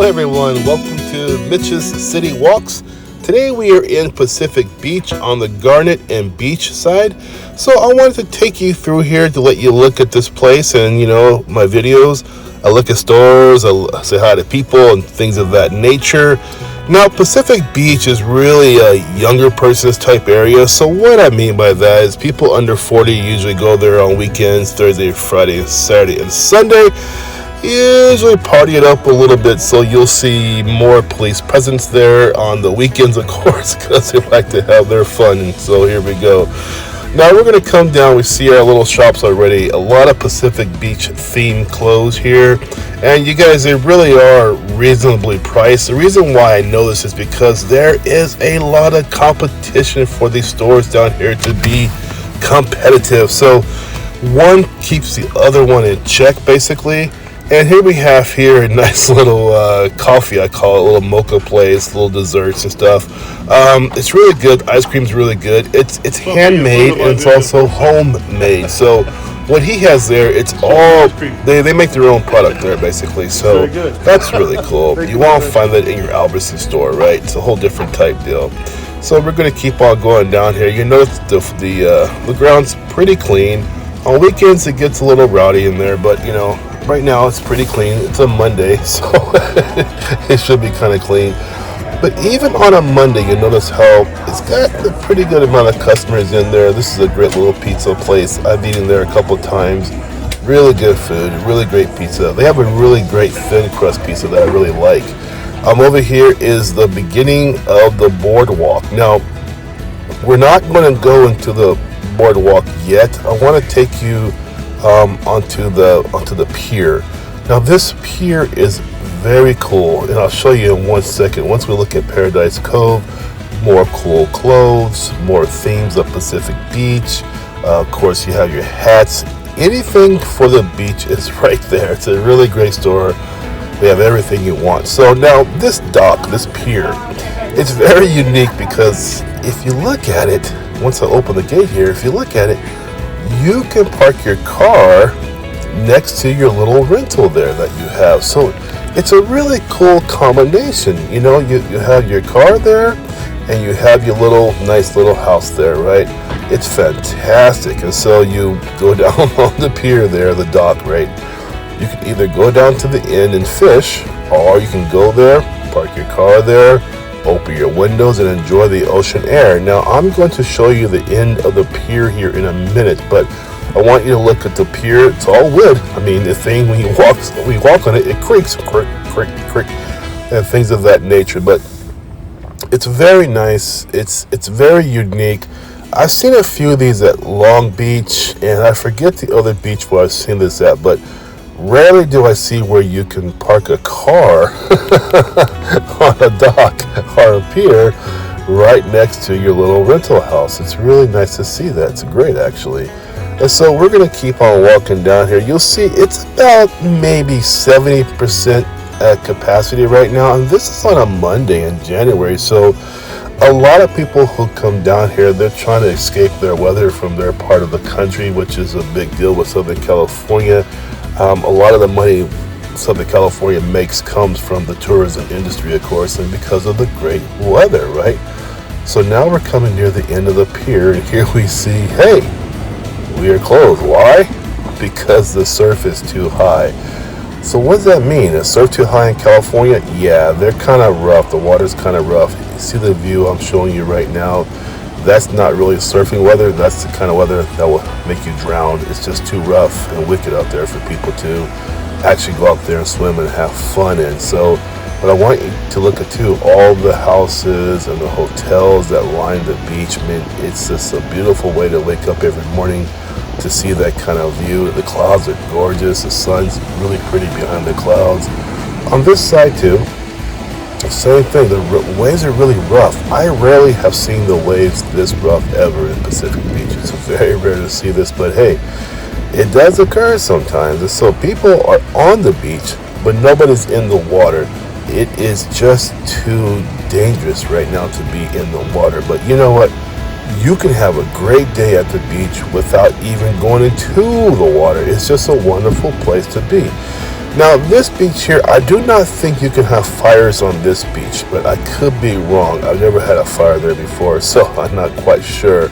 everyone, welcome to Mitch's City Walks. Today we are in Pacific Beach on the Garnet and Beach side. So I wanted to take you through here to let you look at this place and, my videos. I look at stores, I say hi to people and things of that nature. Now, Pacific Beach is really a younger person's type area. So what I mean by that is people under 40 usually go there on weekends, Thursday, Friday, Saturday, and Sunday. Usually party it up a little bit, so you'll see more police presence there on the weekends, of course, because they like to have their fun. And so here we go. Now we're going to come down. We see our little shops already. A lot of Pacific Beach themed clothes here, and you guys, they really are reasonably priced. The reason why I know this is because there is a lot of competition for these stores down here to be competitive. So one keeps the other one in check, basically. And here we have here a nice little coffee, I call it, a little mocha place, little desserts and stuff. It's really good. Ice cream's really good. It's handmade and it's also homemade. So what he has there, it's all, they make their own product there, basically. So that's really cool. You won't find that in your Albertson store, right? It's a whole different type deal. So we're going to keep on going down here. You notice the ground's pretty clean. On weekends, it gets a little rowdy in there, but, right now it's pretty clean. It's a Monday, so it should be kind of clean. But even on a Monday, you notice how it's got a pretty good amount of customers in there. This is a great little pizza place. I've eaten there a couple times. Really good food, really great pizza. They have a really great thin crust pizza that I really like. Over here is the beginning of the boardwalk. Now, we're not going to go into the boardwalk yet. I want to take you onto the pier. Now this pier is very cool, and I'll show you in 1 second. Once we look at Paradise Cove, more cool clothes, more themes of Pacific Beach. Of course, you have your hats. Anything for the beach is right there. It's a really great store. We have everything you want. So now this dock, this pier, it's very unique because if you look at it, once I open the gate here, if you look at it, you can park your car next to your little rental there that you have. So it's a really cool combination. You have your car there and you have your nice little house there, right? It's fantastic. And so you go down on the pier there, the dock, right? You can either go down to the end and fish, or you can go there, park your car there, open your windows and enjoy the ocean air. Now I'm going to show you the end of the pier here in a minute, but I want you to look at the pier. It's all wood. I mean, the thing when you walk on it, it creaks, crick, crick, crick, and things of that nature. But it's very nice. It's very unique. I've seen a few of these at Long Beach, and I forget the other beach where I've seen this at, but rarely do I see where you can park a car on a dock or a pier right next to your little rental house. It's really nice to see that. It's great, actually. And so we're going to keep on walking down here. You'll see it's about maybe 70% at capacity right now. And this is on a Monday in January. So a lot of people who come down here, they're trying to escape their weather from their part of the country, which is a big deal with Southern California. A lot of the money Southern California makes comes from the tourism industry, of course, and because of the great weather, right? So now we're coming near the end of the pier, and here we see, hey, we are closed. Why? Because the surf is too high. So what does that mean? Is surf too high in California? Yeah, they're kind of rough. The water's kind of rough. You see the view I'm showing you right now? That's not really surfing weather. That's the kind of weather that will make you drown. It's just too rough and wicked out there for people to actually go out there and swim and have fun in. So, but I want you to look at too all the houses and the hotels that line the beach. I mean, it's just a beautiful way to wake up every morning to see that kind of view. The clouds are gorgeous. The sun's really pretty behind the clouds. On this side too, the same thing. The waves are really rough. I rarely have seen the waves this rough ever in Pacific Beach. It's very rare to see this, but hey, it does occur sometimes. And so people are on the beach, but nobody's in the water. It is just too dangerous right now to be in the water. But you know what? You can have a great day at the beach without even going into the water. It's just a wonderful place to be. Now, this beach here, I do not think you can have fires on this beach, but I could be wrong. I've never had a fire there before, so I'm not quite sure.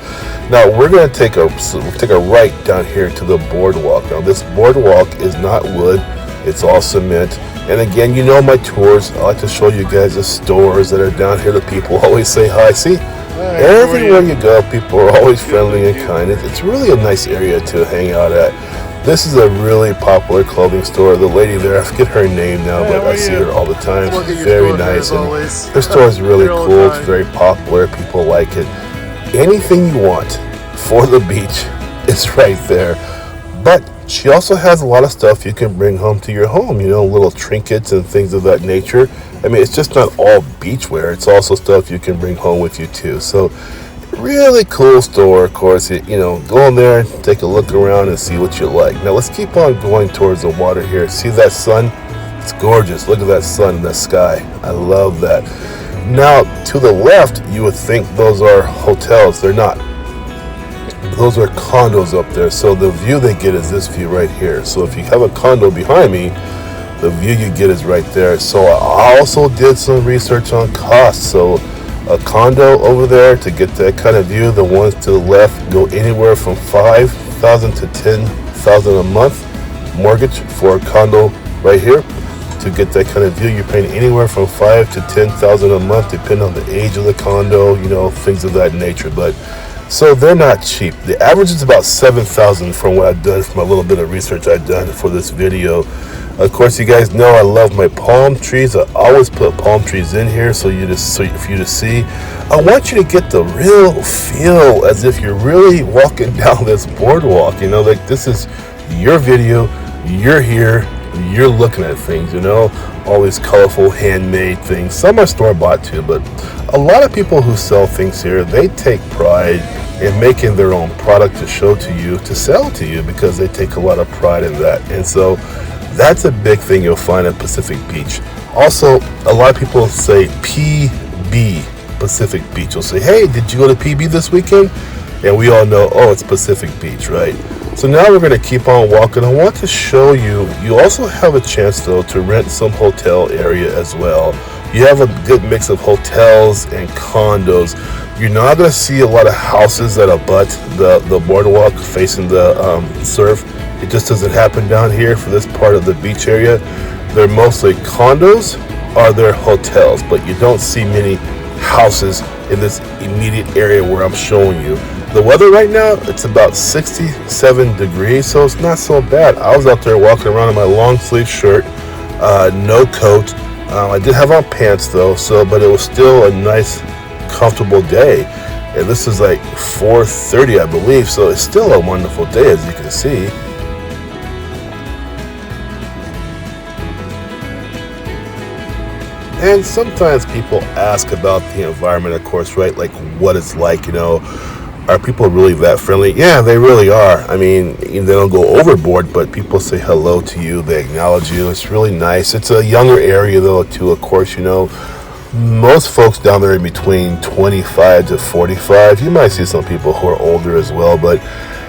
Now, we're going to take a right down here to the boardwalk. Now, this boardwalk is not wood. It's all cement. And again, you know my tours. I like to show you guys the stores that are down here. The people always say hi. See, everywhere you go, people are always friendly and kind. It's really a nice area to hang out at. This is a really popular clothing store. The lady there, I forget her name now, but I see her all the time. She's very nice, and her store is really cool. It's very popular. People like it. Anything you want for the beach is right there. But she also has a lot of stuff you can bring home to your home, you know, little trinkets and things of that nature. I mean, it's just not all beachwear. It's also stuff you can bring home with you too. So really cool store, of course. You know, go in there, take a look around and see what you like. Now let's keep on going towards the water here. See that sun? It's gorgeous. Look at that sun in the sky. I love that. Now to the left, you would think those are hotels. They're not. Those are condos up there. So the view they get is this view right here. So if you have a condo behind me, the view you get is right there. So I also did some research on costs. So a condo over there, to get that kind of view, the ones to the left go anywhere from $5,000 to $10,000 a month mortgage for a condo right here. To get that kind of view, you're paying anywhere from $5,000 to $10,000 a month, depending on the age of the condo, you know, things of that nature. But so they're not cheap. The average is about $7,000 from what I've done, from a little bit of research I've done for this video. Of course, you guys know I love my palm trees. I always put palm trees in here for you to see. I want you to get the real feel as if you're really walking down this boardwalk. You know, like this is your video. You're here. You're looking at things. You know, all these colorful handmade things. Some are store-bought too, but a lot of people who sell things here, they take pride in making their own product to show to you, to sell to you, because they take a lot of pride in that. And so that's a big thing you'll find at Pacific Beach. Also, a lot of people say PB, Pacific Beach. They'll say, hey, did you go to PB this weekend? And we all know, oh, it's Pacific Beach, right? So now we're going to keep on walking. I want to show you, you also have a chance, though, to rent some hotel area as well. You have a good mix of hotels and condos. You're not going to see a lot of houses that abut the boardwalk facing the surf. It just doesn't happen down here for this part of the beach area. They're mostly condos or they're hotels, but you don't see many houses in this immediate area where I'm showing you. The weather right now, it's about 67 degrees, so it's not so bad. I was out there walking around in my long sleeve shirt, no coat. I did have on pants though, but it was still a nice, comfortable day. And this is like 4:30, I believe, so it's still a wonderful day, as you can see. And sometimes people ask about the environment, of course, right? Like what it's like, you know, are people really that friendly? Yeah, they really are. I mean, they don't go overboard, but people say hello to you. They acknowledge you. It's really nice. It's a younger area, though, too, of course, you know. Most folks down there in between 25 to 45. You might see some people who are older as well, but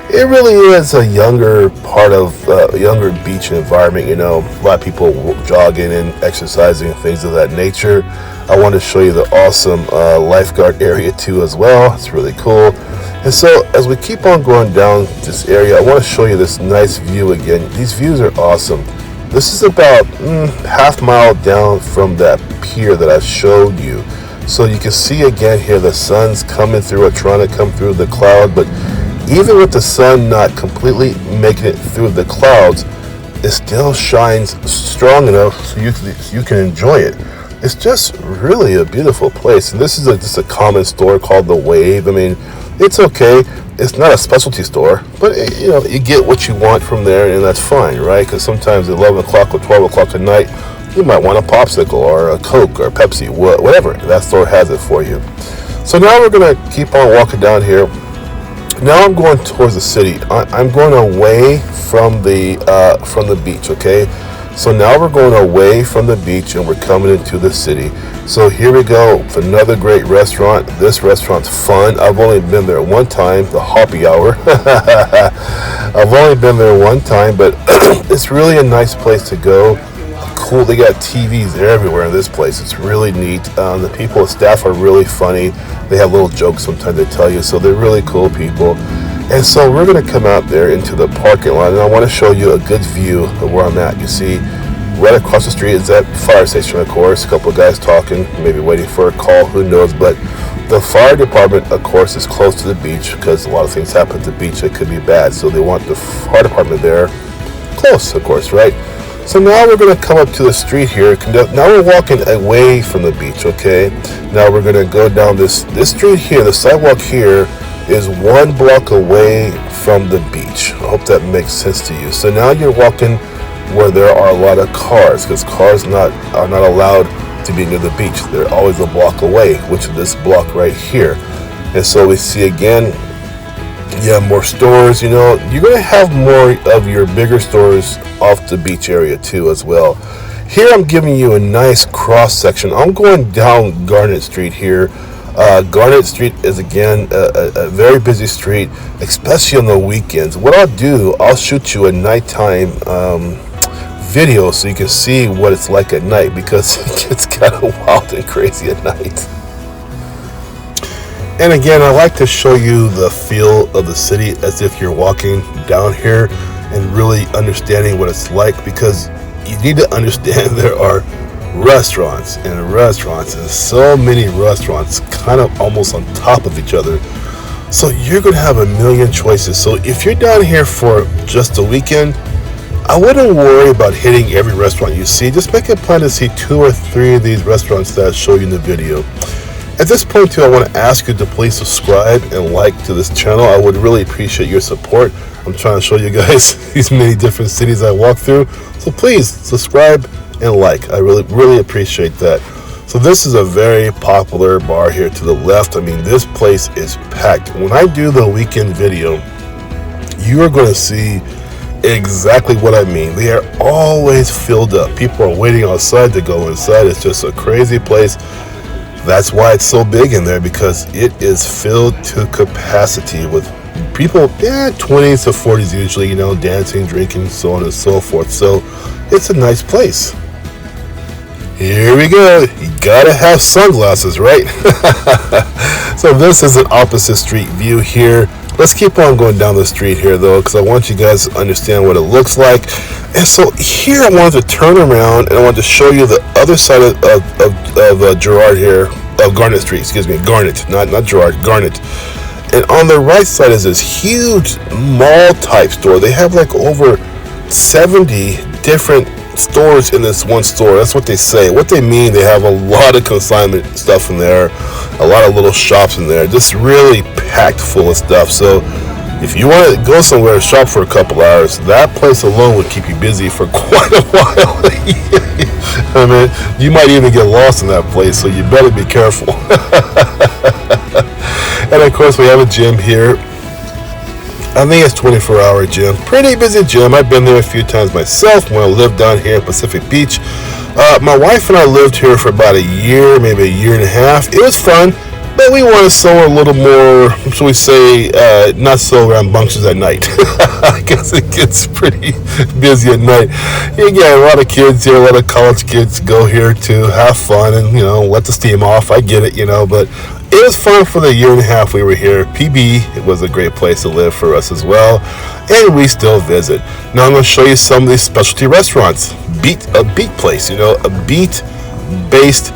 it really is a younger part of a younger beach environment, you know. A lot of people jogging and exercising and things of that nature. I want to show you the awesome lifeguard area too as well. It's really cool. And so as we keep on going down this area, I want to show you this nice view again. These views are awesome. This is about half mile down from that pier that I showed you. So you can see again here the sun's coming through, or trying to come through the cloud, but even with the sun not completely making it through the clouds, it still shines strong enough so you can enjoy it. It's just really a beautiful place. And this is just a common store called The Wave. I mean, it's okay. It's not a specialty store, but you know, you get what you want from there, and that's fine, right? Because sometimes at 11 o'clock or 12 o'clock at night, you might want a popsicle or a Coke or Pepsi, whatever. That store has it for you. So now we're gonna keep on walking down here. Now I'm going towards the city. I'm going away from the beach, okay? So now we're going away from the beach and we're coming into the city. So here we go, another great restaurant. This restaurant's fun. I've only been there one time, the Happy Hour. I've only been there one time, but it's really a nice place to go. Cool, they got TVs everywhere in this place. It's really neat. The people, the staff are really funny. They have little jokes sometimes they tell you, so they're really cool people. And so we're going to come out there into the parking lot, and I want to show you a good view of where I'm at. You see, right across the street is that fire station, of course. A couple of guys talking, maybe waiting for a call, who knows. But the fire department, of course, is close to the beach because a lot of things happen at the beach that could be bad. So they want the fire department there close, of course, right? So now we're going to come up to the street here. Now we're walking away from the beach, okay? Now we're going to go down this street here. The sidewalk here is 1 block away from the beach. I hope that makes sense to you. So now you're walking where there are a lot of cars, because cars are not allowed to be near the beach. They're always a block away, which is this block right here. And so we see again, you have more stores. You know, you're going to have more of your bigger stores off the beach area too as well. Here I'm giving you a nice cross section. I'm going down Garnet Street here. Garnet Street is again a very busy street, especially on the weekends. What I'll do, I'll shoot you a nighttime video so you can see what it's like at night, because it gets kind of wild and crazy at night. And again, I like to show you the feel of the city as if you're walking down here and really understanding what it's like, because you need to understand there are restaurants and so many restaurants kind of almost on top of each other. So you're going to have a million choices. So if you're down here for just a weekend, I wouldn't worry about hitting every restaurant you see. Just make a plan to see 2 or 3 of these restaurants that I show you in the video. At this point too, I want to ask you to please subscribe and like to this channel. I would really appreciate your support. I'm trying to show you guys these many different cities I walk through. So please subscribe and like. I really appreciate that. So this is a very popular bar here to the left. I mean, this place is packed. When I do the weekend video, you are going to see exactly what I mean. They are always filled up. People are waiting outside to go inside. It's just a crazy place. That's why it's so big in there, because it is filled to capacity with people, 20s to 40s usually, you know, dancing, drinking, so on and so forth. So it's a nice place. Here we go. You gotta have sunglasses, right? So this is an opposite street view here. Let's keep on going down the street here though, because I want you guys to understand what it looks like. And so here I wanted to turn around and I wanted to show you the other side of Gerard here, of Garnet Street, excuse me, Garnet, not Gerard, Garnet. And on the right side is this huge mall type store. They have like over 70 different stores in this one store. That's what they say. What they mean, they have a lot of consignment stuff in there, a lot of little shops in there, just really packed full of stuff. So if you want to go somewhere and shop for a couple hours, that place alone would keep you busy for quite a while. I mean, you might even get lost in that place, so you better be careful. And of course we have a gym here. I think it's 24-hour gym. Pretty busy gym. I've been there a few times myself when I lived down here in Pacific Beach. My wife and I lived here for about a year, maybe a year and a half. It was fun, but we wanted somewhere a little more, shall we say, not so rambunctious at night. I guess it gets pretty busy at night. You get a lot of kids here, a lot of college kids go here to have fun and, you know, let the steam off. I get it, you know, but it was fun for the year and a half we were here. PB, it was a great place to live for us as well, and we still visit. Now I'm going to show you some of these specialty restaurants. A beat place, you know, a beat-based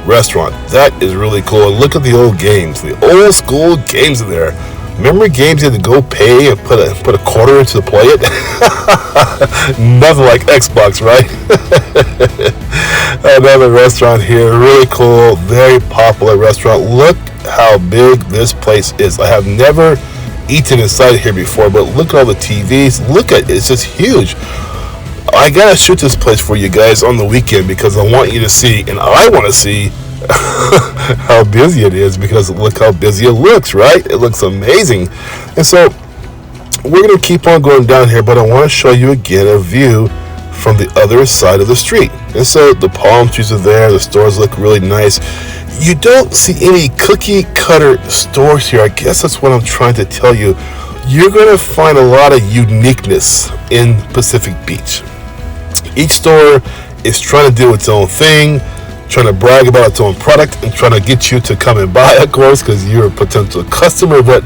restaurant. That is really cool. And look at the old games, the old school games in there. Remember games you had to go pay and put a quarter in to play it? Nothing like Xbox, right? Another restaurant here, really cool, very popular restaurant. Look how big this place is. I have never eaten inside here before, but look at all the TVs. Look at it, it's just huge. I gotta shoot this place for you guys on the weekend because I want you to see, and I want to see how busy it is, because look how busy it looks, right? It looks amazing. And so we're gonna keep on going down here, but I want to show you again a view from the other side of the street. And so the palm trees are there, the stores look really nice. You don't see any cookie cutter stores here. I guess that's what I'm trying to tell you. You're going to find a lot of uniqueness in Pacific Beach. Each store is trying to do its own thing, trying to brag about its own product, and trying to get you to come and buy, of course, because you're a potential customer. But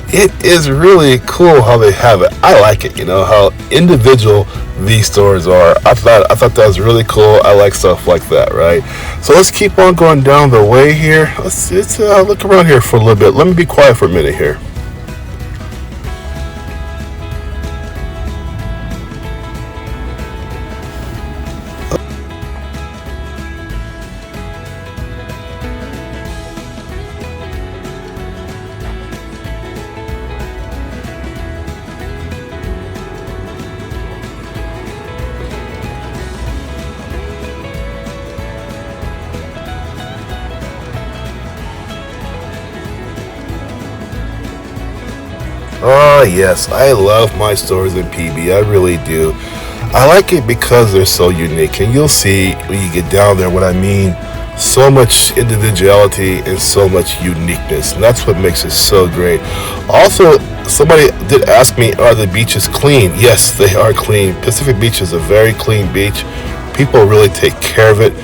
it is really cool how they have it. I like it, how individual these stores are. I thought that was really cool. I like stuff like that, right? So let's keep on going down the way here. Let's look around here for a little bit. Let me be quiet for a minute here. Oh yes, I love my stores in PB. I really do. I like it because they're so unique, and you'll see when you get down there what I mean. So much individuality and so much uniqueness, and that's what makes it so great. Also, somebody did ask me, are the beaches clean? Yes, they are clean. Pacific Beach is a very clean beach. People really take care of it.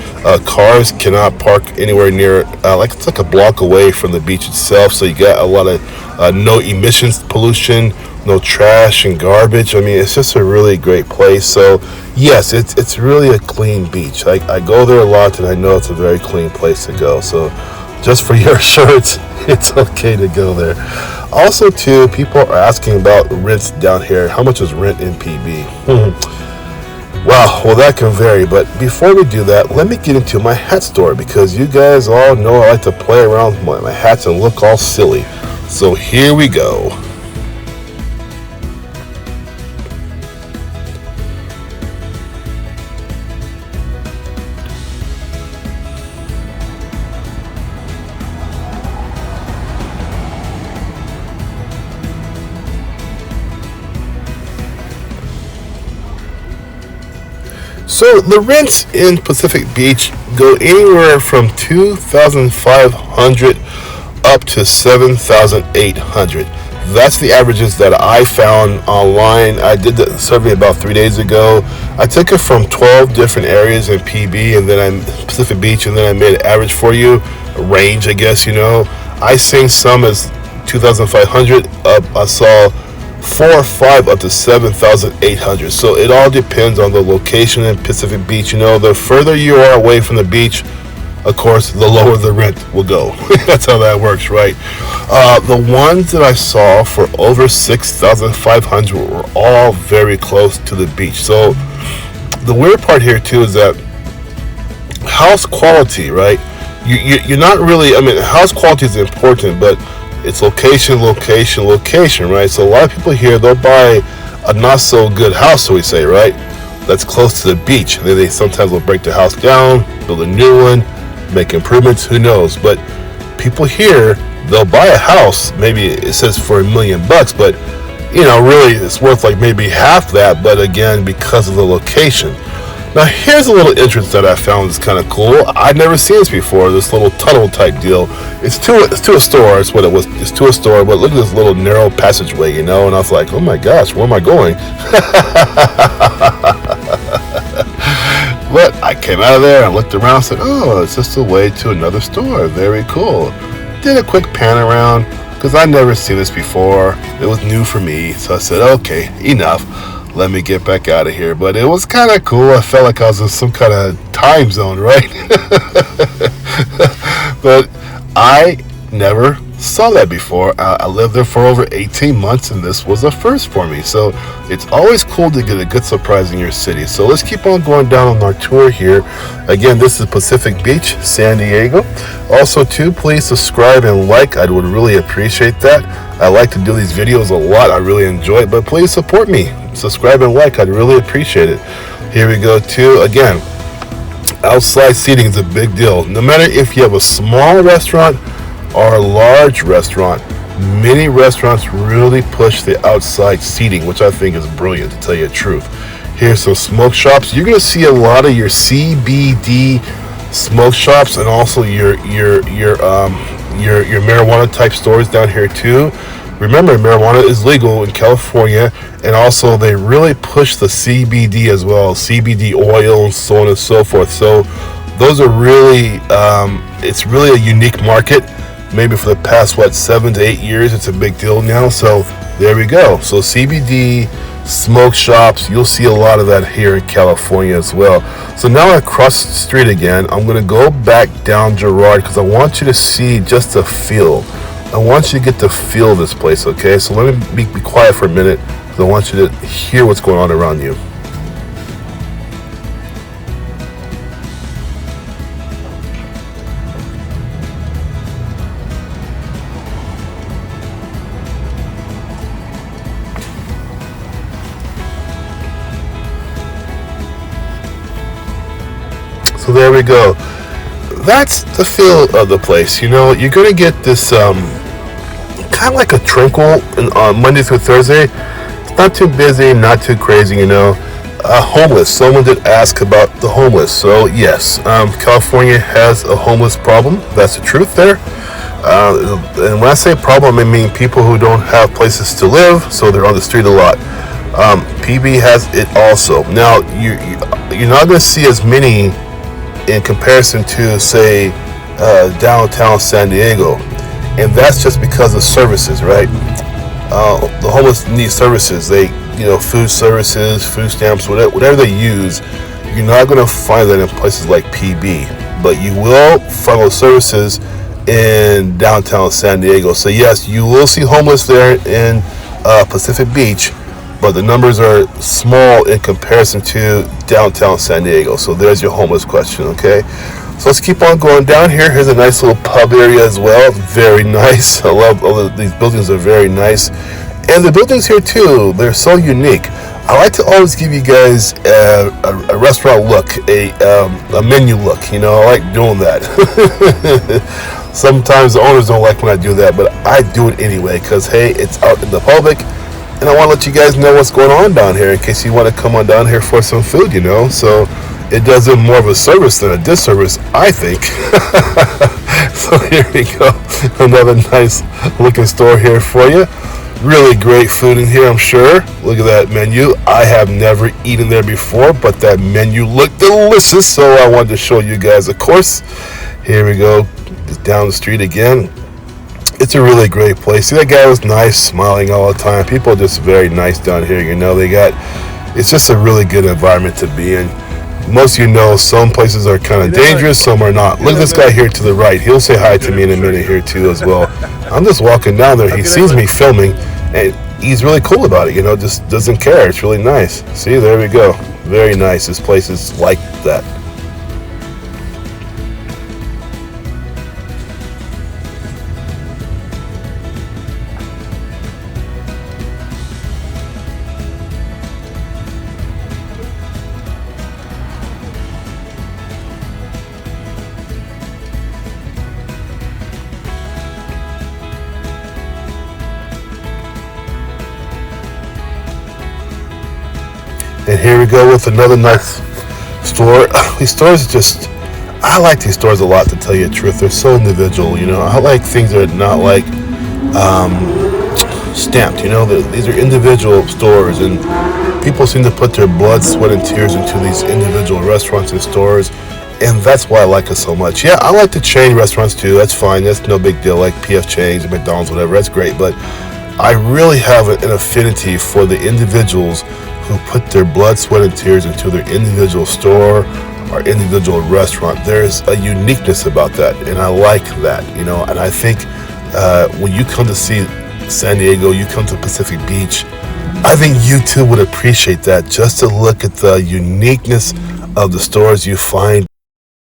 Cars cannot park anywhere near it. It's like a block away from the beach itself, so you got a lot of no emissions pollution, no trash and garbage. I mean, it's just a really great place. So yes, it's really a clean beach. I go there a lot, and I know it's a very clean place to go. So just for your assurance, it's okay to go there. Also too, people are asking about rents down here. How much is rent in PB? Wow, well that can vary, but before we do that, let me get into my hat store, because you guys all know I like to play around with my hats and look all silly. So here we go. So the rents in Pacific Beach go anywhere from $2,500 up to $7,800. That's the averages that I found online. I did the survey about 3 days ago. I took it from 12 different areas in PB, and then Pacific Beach, and then I made an average for you, a range, I guess. I seen some as 2,500 up. I saw 4 or 5 up to 7,800. So it all depends on the location in Pacific Beach. The further you are away from the beach, of course, the lower the rent will go. That's how that works, right? The ones that I saw for over 6,500 were all very close to the beach. So the weird part here too is that house quality, right? You're not really. I mean, house quality is important, but it's location, right? So a lot of people here, they'll buy a not so good house, so we say, right? That's close to the beach. And then they sometimes will break the house down, build a new one, make improvements, who knows? But people here, they'll buy a house, maybe it says for $1 million, but really it's worth like maybe half that, but again, because of the location. Now here's a little entrance that I found is kind of cool. I'd never seen this before, this little tunnel type deal. It's to a store, it's what it was. It's to a store, but look at this little narrow passageway, and I was like, oh my gosh, where am I going? But I came out of there and looked around and said, oh, it's just a way to another store. Very cool. Did a quick pan around, because I'd never seen this before. It was new for me, so I said, okay, enough. Let me get back out of here. But it was kind of cool. I felt like I was in some kind of time zone, right? But I never saw that before. I lived there for over 18 months, and this was a first for me. So it's always cool to get a good surprise in your city. So let's keep on going down on our tour here. Again, this is Pacific Beach, San Diego. Also too, please subscribe and like. I would really appreciate that. I like to do these videos a lot. I really enjoy it, but please support me. Subscribe and like. I'd really appreciate it. Here we go too. Again, outside seating is a big deal. No matter if you have a small restaurant or a large restaurant, many restaurants really push the outside seating, which I think is brilliant, to tell you the truth. Here's some smoke shops. You're gonna see a lot of your CBD smoke shops, and also your marijuana type stores down here too. Remember, marijuana is legal in California, and also they really push the CBD as well, CBD oil and so on and so forth. So those are really, it's really a unique market. Maybe for the past 7 to 8 years, it's a big deal now. So there we go. So CBD smoke shops, you'll see a lot of that here in California as well. So now I cross the street again. I'm going to go back down Girard because I want you to see just the feel. I want you to get the feel of this place, okay? So let me be quiet for a minute because I want you to hear what's going on around you. So there we go. That's the feel of the place. You know, you're going to get this kind of like a tranquil on Monday through Thursday. It's not too busy, not too crazy, you know. Homeless. Someone did ask about the homeless. So yes, California has a homeless problem. That's the truth there. And when I say problem, I mean people who don't have places to live, so they're on the street a lot. PB has it also. Now, you're not going to see as many in comparison to, say, downtown San Diego, and that's just because of services, right? The homeless need services. They, food services, food stamps, whatever they use. You're not going to find that in places like PB, but you will find those services in downtown San Diego. So yes, you will see homeless there in Pacific Beach, but the numbers are small in comparison to downtown San Diego. So there's your homeless question, okay? So let's keep on going down here. Here's a nice little pub area as well. Very nice. I love all of these buildings, are very nice. And the buildings here too, they're so unique. I like to always give you guys a restaurant look, a menu look. I like doing that. Sometimes the owners don't like when I do that, but I do it anyway because, hey, it's out in the public. And I want to let you guys know what's going on down here in case you want to come on down here for some food, So it does it more of a service than a disservice, I think. So here we go. Another nice looking store here for you. Really great food in here, I'm sure. Look at that menu. I have never eaten there before, but that menu looked delicious, so I wanted to show you guys, of course. Here we go. Just down the street again. It's a really great place. See, that guy was nice, smiling all the time. People are just very nice down here. It's just a really good environment to be in. Most of some places are kind of dangerous, some are not. Look at this guy here to the right. He'll say hi to me in a minute here too as well. I'm just walking down there. He sees me filming, and he's really cool about it. Just doesn't care. It's really nice. See, there we go. Very nice. This place is like that. And here we go with another nice store. These stores I like these stores a lot, to tell you the truth. They're so individual, I like things that are not like stamped, These are individual stores, and people seem to put their blood, sweat, and tears into these individual restaurants and stores, and that's why I like it so much. Yeah, I like the chain restaurants too. That's fine. That's no big deal, like PF Chains and McDonald's, whatever. That's great, but I really have an affinity for the individuals who put their blood, sweat, and tears into their individual store or individual restaurant. There's a uniqueness about that, and I like that, and I think when you come to see San Diego, you come to Pacific Beach, I think you too would appreciate that, just to look at the uniqueness of the stores you find